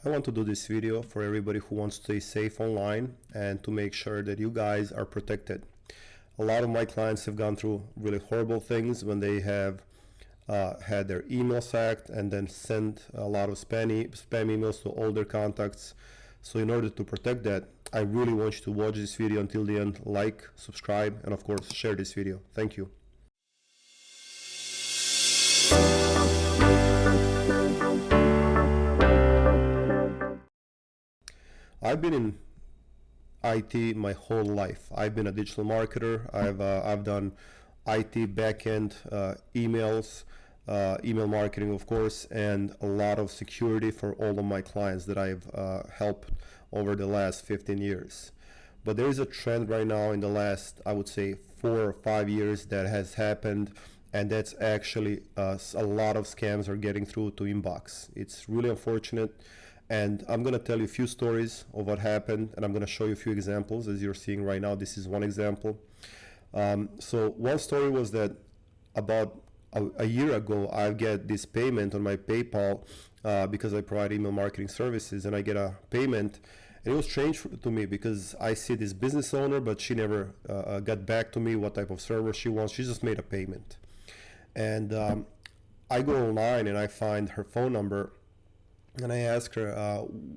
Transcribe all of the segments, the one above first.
I want to do this video for everybody who wants to stay safe online and to make sure that you guys are protected. A lot of my clients have gone through really horrible things when they have had their emails hacked and then sent a lot of spam emails to all their contacts. So in order to protect that, I really want you to watch this video until the end, like, subscribe, and of course share this video. Thank you. I've been in IT my whole life. I've been a digital marketer. I've done IT backend, emails, email marketing, of course, and a lot of security for all of my clients that I've helped over the last 15 years. But there is a trend right now in the last, I would say, 4 or 5 years that has happened, and that's actually a lot of scams are getting through to inbox. It's really unfortunate. And I'm going to tell you a few stories of what happened, and I'm going to show you a few examples. As you're seeing right now, this is one example. So one story was that about a year ago, I get this payment on my PayPal because I provide email marketing services, and I get a payment. And it was strange to me because I see this business owner, but she never got back to me what type of server she wants. She just made a payment. And I go online and I find her phone number. And I ask her,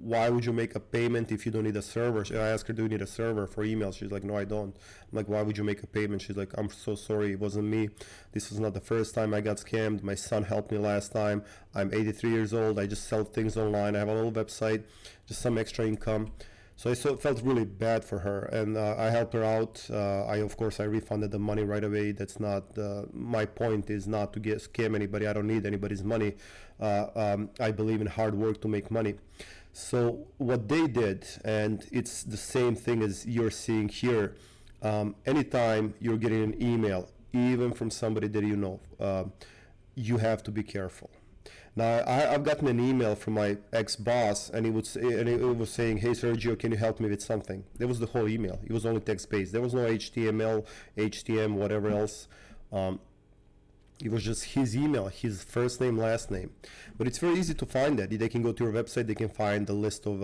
why would you make a payment if you don't need a server? I ask her, do you need a server for emails? She's like, no, I don't. I'm like, why would you make a payment? She's like, I'm so sorry, it wasn't me. This was not the first time I got scammed. My son helped me last time. I'm 83 years old. I just sell things online. I have a little website, just some extra income. So I felt really bad for her, and I helped her out. Of course, I refunded the money right away. That's not, my point is not to scam anybody. I don't need anybody's money. I believe in hard work to make money. So what they did, and it's the same thing as you're seeing here, anytime you're getting an email, even from somebody that you know, you have to be careful. Now, I've gotten an email from my ex-boss, and it was saying, hey, Sergio, can you help me with something? That was the whole email. It was only text-based. There was no HTML, HTML, whatever else. It was just his email, his first name, last name. But it's very easy to find that. They can go to your website. They can find the list of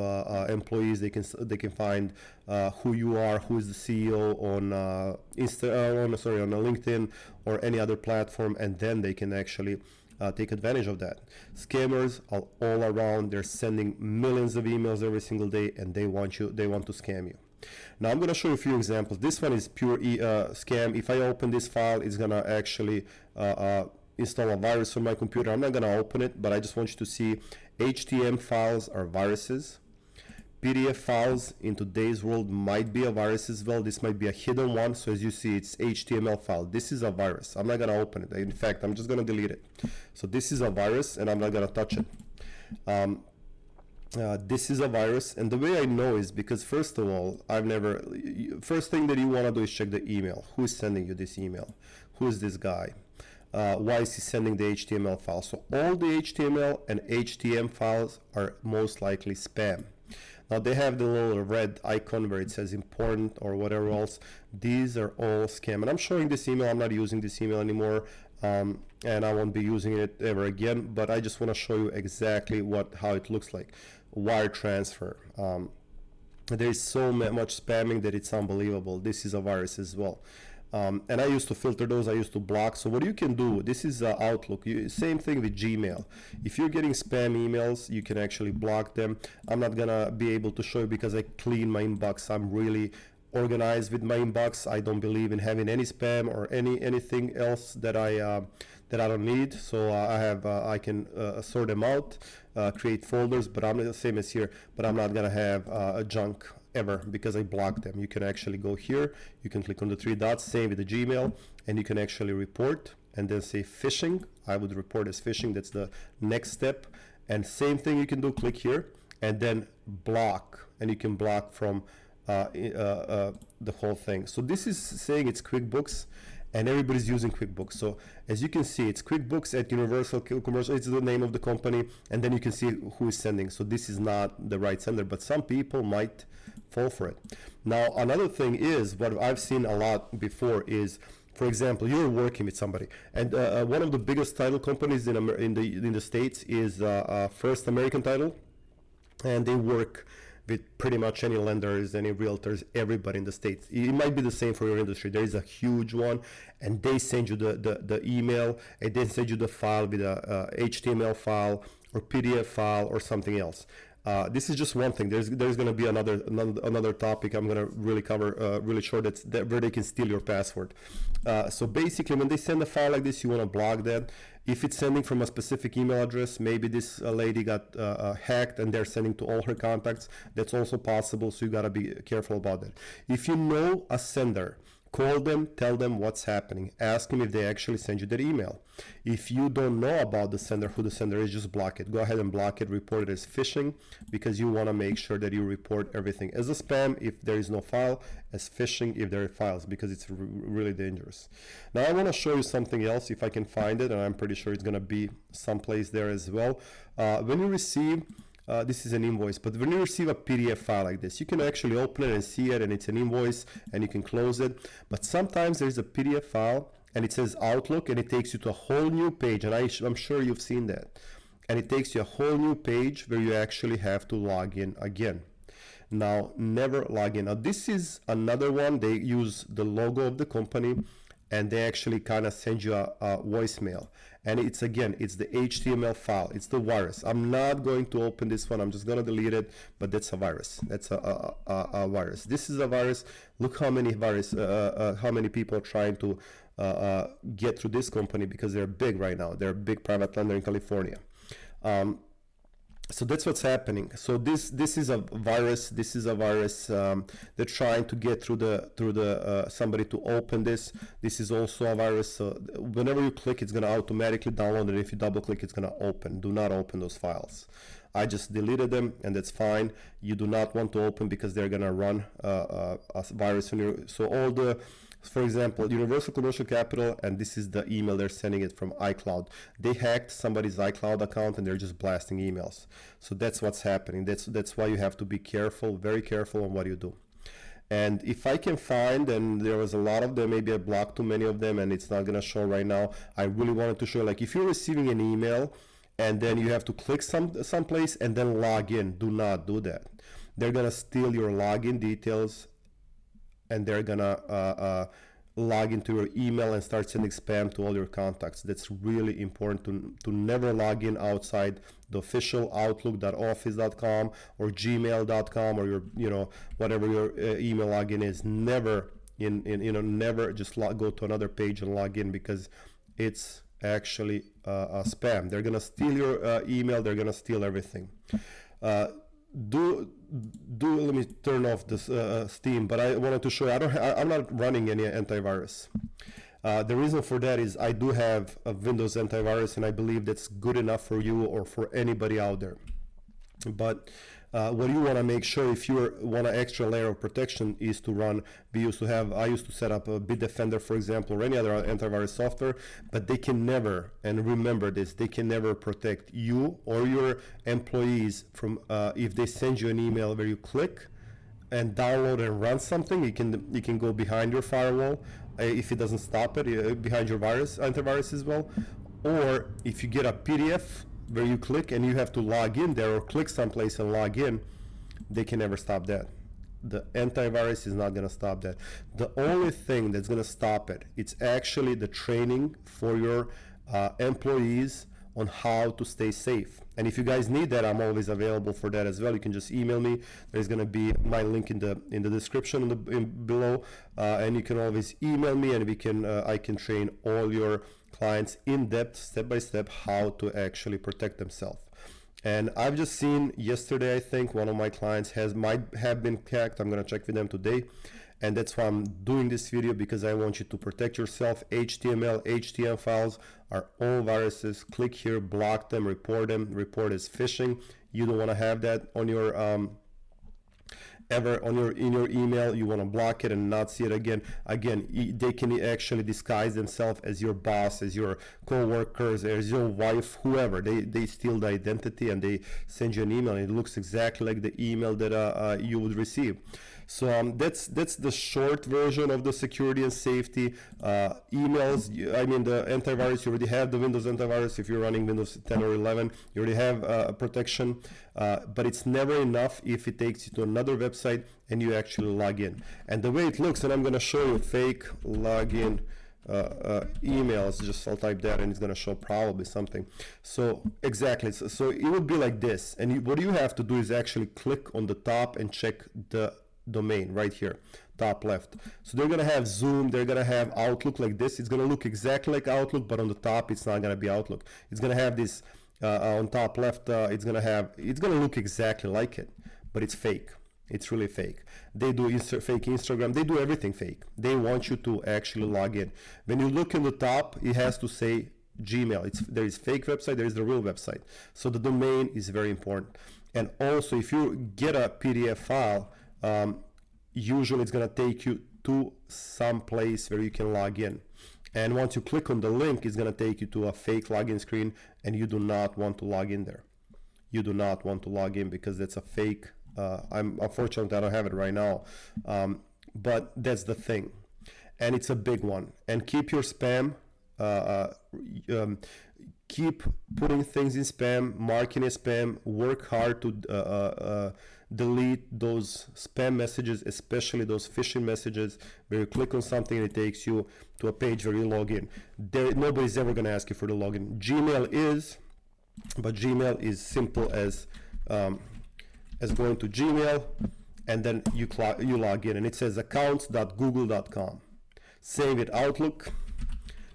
employees. They can find who you are, who is the CEO on on LinkedIn or any other platform, and then they can actually take advantage of that. Scammers are all around. They're sending millions of emails every single day, and they want to scam you. Now I'm going to show you a few examples. This one is pure scam. If I open this file, it's going to actually install a virus on my computer. I'm not going to open it, but I just want you to see HTML files are viruses. PDF files in today's world might be a virus as well. This might be a hidden one. So as you see, it's HTML file. This is a virus. I'm not going to open it. In fact, I'm just going to delete it. So this is a virus, and I'm not going to touch it. This is a virus, and the way I know is because, first of all, first thing that you want to do is check the email. Who is sending you this email? Who is this guy? Why is he sending the HTML file? So all the HTML and HTML files are most likely spam. Now they have the little red icon where it says important or whatever else. These are all scam. And I'm showing this email. I'm not using this email anymore. And I won't be using it ever again. But I just want to show you exactly how it looks like. Wire transfer. There is so much spamming that it's unbelievable. This is a virus as well. And I used to filter those, I used to block. So what you can do, this is Outlook, same thing with Gmail. If you're getting spam emails, you can actually block them. I'm not gonna be able to show you because I clean my inbox. I'm really organized with my inbox. I don't believe in having any spam or anything else that I don't need. So I can sort them out, create folders, but I'm the same as here, but I'm not gonna have a junk ever because I blocked them. You can actually go here, you can click on the 3 dots, same with the Gmail, and you can actually report and then say phishing. I would report as phishing. That's the next step. And same thing you can do, click here and then block, and you can block from the whole thing. So this is saying it's QuickBooks, and everybody's using QuickBooks. So as you can see, it's QuickBooks at Universal Commercial. It's the name of the company, and then you can see who is sending. So this is not the right sender, but some people might fall for it. Now, another thing is, what I've seen a lot before is, for example, you're working with somebody, and one of the biggest title companies in the States is First American Title. and they work with pretty much any lenders, any realtors, everybody in the States. It might be the same for your industry. There is a huge one, and they send you the email, and they send you the file with a HTML file or PDF file or something else. This is just one thing. There's going to be another topic I'm going to really cover really short. That where they can steal your password. So basically, when they send a file like this, you want to block that. If it's sending from a specific email address, maybe this lady got hacked and they're sending to all her contacts. That's also possible. So you got to be careful about that. If you know a sender, call them, tell them what's happening. Ask them if they actually send you that email. If you don't know about the sender, who the sender is, just block it. Go ahead and block it, report it as phishing, because you want to make sure that you report everything as a spam if there is no file, as phishing if there are files, because it's really dangerous. Now I want to show you something else if I can find it, and I'm pretty sure it's going to be someplace there as well. When you receive this is an invoice, but when you receive a PDF file like this, you can actually open it and see it, and it's an invoice, and you can close it. But sometimes there's a PDF file, and it says Outlook, and it takes you to a whole new page, and I'm sure you've seen that. And it takes you a whole new page where you actually have to log in again. Now, never log in. Now, this is another one. They use the logo of the company, and they actually kind of send you a voicemail. And it's the HTML file. It's the virus. I'm not going to open this one. I'm just going to delete it, but that's a virus. That's a virus. This is a virus. Look how many how many people are trying to get through this company, because they're big right now. They're a big private lender in California. So that's what's happening. So this is a virus. This is a virus. They're trying to get through the somebody to open this. This is also a virus. So whenever you click, it's going to automatically download, and if you double click, it's going to open. Do not open those files. I just deleted them, and that's fine. You do not want to open, because they're going to run a virus on your. So all the, for example, Universal Commercial Capital, and this is the email they're sending it from iCloud. They hacked somebody's iCloud account, and they're just blasting emails. So that's what's happening. That's why you have to be careful, very careful on what you do. And if I can find, and there was a lot of them, maybe I blocked too many of them, and it's not going to show right now. I really wanted to show, like, if you're receiving an email, and then you have to click someplace and then log in, do not do that. They're going to steal your login details, and they're gonna log into your email and start sending spam to all your contacts. That's really important to never log in outside the official outlook.office.com or gmail.com or your whatever your email login is. Never never just go to another page and log in, because it's actually a spam. They're gonna steal your email. They're gonna steal everything. Let me turn off this Steam, but I wanted to show you, I'm not running any antivirus. The reason for that is I do have a Windows antivirus, and I believe that's good enough for you or for anybody out there. But what you want to make sure, if you want an extra layer of protection, is to run. I used to set up a Bitdefender, for example, or any other antivirus software, but they can never, and remember this, they can never protect you or your employees from if they send you an email where you click and download and run something. You can go behind your firewall if it doesn't stop it, behind your antivirus as well, or if you get a PDF where you click and you have to log in there, or click someplace and log in, they can never stop that. The antivirus is not going to stop that. The only thing that's going to stop it, it's actually the training for your employees on how to stay safe. And if you guys need that, I'm always available for that as well. You can just email me. There's going to be my link in the description below, and you can always email me, and I can train all your clients in depth, step by step, how to actually protect themselves. And I've just seen yesterday, I think one of my clients might have been hacked. I'm going to check with them today, and that's why I'm doing this video, because I want you to protect yourself. HTML, HTML files are all viruses. Click here, block them, report as phishing. You don't want to have that on your ever on your in your email. You want to block it and not see it again. They can actually disguise themselves as your boss, as your co-workers, as your wife, whoever. They steal the identity and they send you an email, and it looks exactly like the email that you would receive. So that's the short version of the security and safety. Emails, I mean the antivirus, you already have the Windows antivirus. If you're running Windows 10 or 11, you already have protection, but it's never enough if it takes you to another website and you actually log in. And the way it looks, and I'm going to show you fake login emails. Just I'll type that and it's going to show probably something. So exactly, so it would be like this, and what you have to do is actually click on the top and check the domain right here, top left. So they're gonna have Zoom, they're gonna have Outlook like this. It's gonna look exactly like Outlook, but on the top it's not gonna be Outlook. It's gonna have this on top left. It's gonna look exactly like it, but it's fake. It's really fake. They do fake Instagram. They do everything fake. They want you to actually log in. When you look in the top, it has to say Gmail. There is fake website, there is the real website. So the domain is very important. And also, if you get a PDF file, usually it's going to take you to some place where you can log in. And once you click on the link, it's going to take you to a fake login screen, and you do not want to log in there. You do not want to log in because that's a fake. Unfortunately, I don't have it right now, but that's the thing. And it's a big one. And keep your spam. Keep putting things in spam, marking as spam. Work hard to delete those spam messages, especially those phishing messages where you click on something and it takes you to a page where you log in. Nobody's ever going to ask you for the login. Gmail is, but Gmail is simple as going to Gmail, and then you log in, and it says accounts.google.com. Same with Outlook.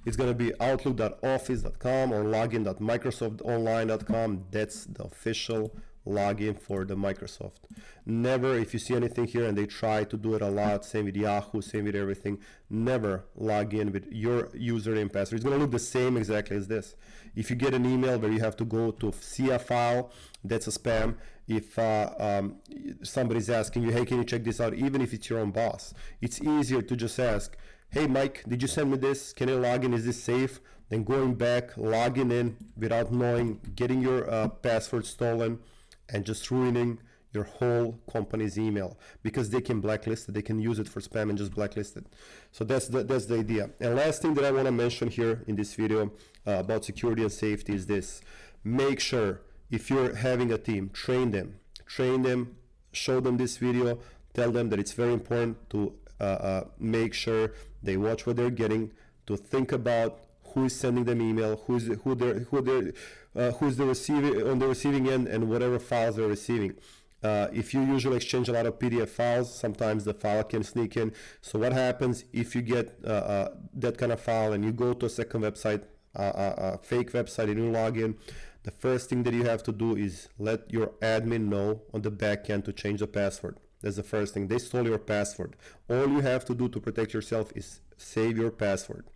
It's going to be outlook.office.com or login.microsoftonline.com. That's the official login for the Microsoft. Never, if you see anything here, and they try to do it a lot, same with Yahoo, same with everything, never log in with your username password. It's going to look the same exactly as this. If you get an email where you have to go to see a file, that's a spam. If somebody's asking you, hey, can you check this out, even if it's your own boss, it's easier to just ask, hey Mike, did you send me this? Can I log in? Is this safe? Then going back, logging in without knowing, getting your password stolen, and just ruining your whole company's email, because they can blacklist it. They can use it for spam and just blacklist it. So that's the idea. And last thing that I want to mention here in this video about security and safety is this. Make sure, if you're having a team, train them, show them this video, tell them that it's very important to make sure they watch what they're getting, to think about who is sending them email, who's the receiving end, and whatever files they're receiving. If you usually exchange a lot of PDF files, sometimes the file can sneak in. So what happens if you get that kind of file and you go to a second website, a fake website, and you log in? The first thing that you have to do is let your admin know on the back end to change the password. That's the first thing. They stole your password. All you have to do to protect yourself is save your password.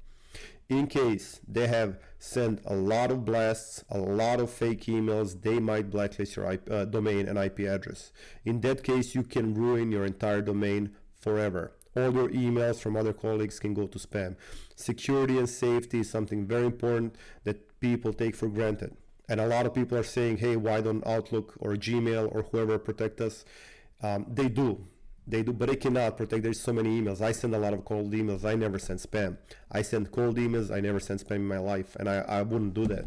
In case they have sent a lot of blasts, a lot of fake emails, they might blacklist your domain and IP address. In that case, you can ruin your entire domain forever. All your emails from other colleagues can go to spam. Security and safety is something very important that people take for granted. And a lot of people are saying, hey, why don't Outlook or Gmail or whoever protect us? They do, but they cannot protect. There's so many emails. I send a lot of cold emails. I never send spam. I send cold emails. I never send spam in my life, and I wouldn't do that.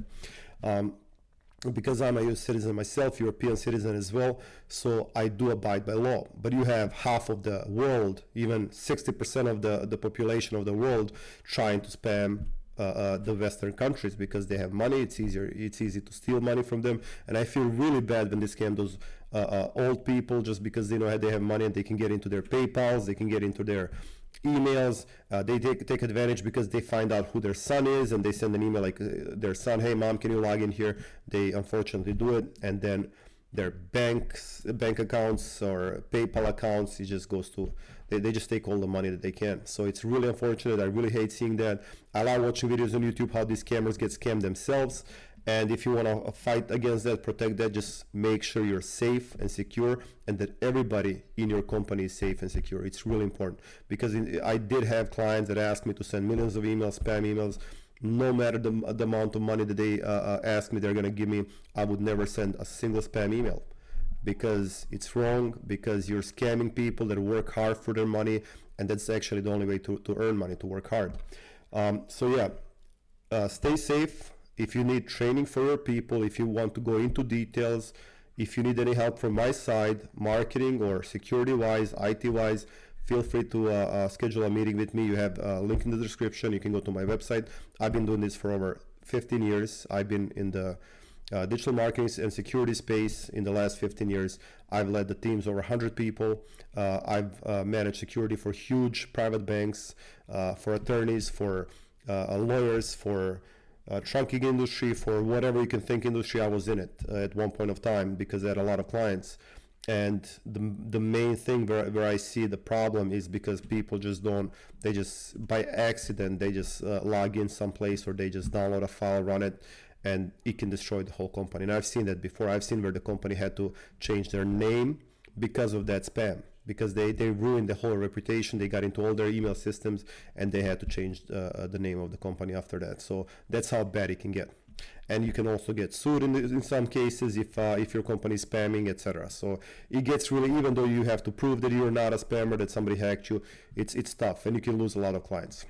Because I'm a US citizen myself, European citizen as well, so I do abide by law. But you have half of the world, even 60% of the population of the world, trying to spam the Western countries because they have money. It's easy to steal money from them, and I feel really bad when they scam those old people just because they know how they have money and they can get into their PayPals, they can get into their emails. They take advantage because they find out who their son is and they send an email like their son, hey mom, can you log in here? They unfortunately do it, and then their bank accounts or PayPal accounts, it just goes to, they just take all the money that they can. So it's really unfortunate. I really hate seeing that. I like watching videos on YouTube how these scammers get scammed themselves, And if you want to fight against that, protect that, just make sure you're safe and secure, and that everybody in your company is safe and secure. It's really important, because I did have clients that asked me to send millions of emails, spam emails. No matter the amount of money that they ask me they're going to give me, I would never send a single spam email, because it's wrong, because you're scamming people that work hard for their money, and that's actually the only way to earn money, to work hard. So yeah, stay safe. If you need training for your people, if you want to go into details, if you need any help from my side, marketing or security wise, IT wise, feel free to schedule a meeting with me. You have a link in the description. You can go to my website. I've been doing this for over 15 years. I've been in the digital marketing and security space in the last 15 years. I've led the teams over 100 people. I've managed security for huge private banks, for attorneys, for lawyers, for trunking industry, for whatever you can think industry. I was in it at one point of time, because I had a lot of clients. And the main thing where I see the problem is because people just they just by accident, they just log in someplace, or they just download a file, run it, and it can destroy the whole company. And I've seen that before. I've seen where the company had to change their name because of that spam, because they ruined the whole reputation. They got into all their email systems, and they had to change the name of the company after that. So that's how bad it can get. And you can also get sued in some cases if your company is spamming, etc. So it gets really, even though you have to prove that you're not a spammer, that somebody hacked you, it's tough, and you can lose a lot of clients.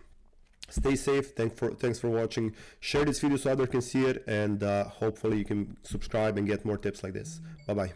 Stay safe. Thanks for watching. Share this video so others can see it, and hopefully you can subscribe and get more tips like this. Bye bye.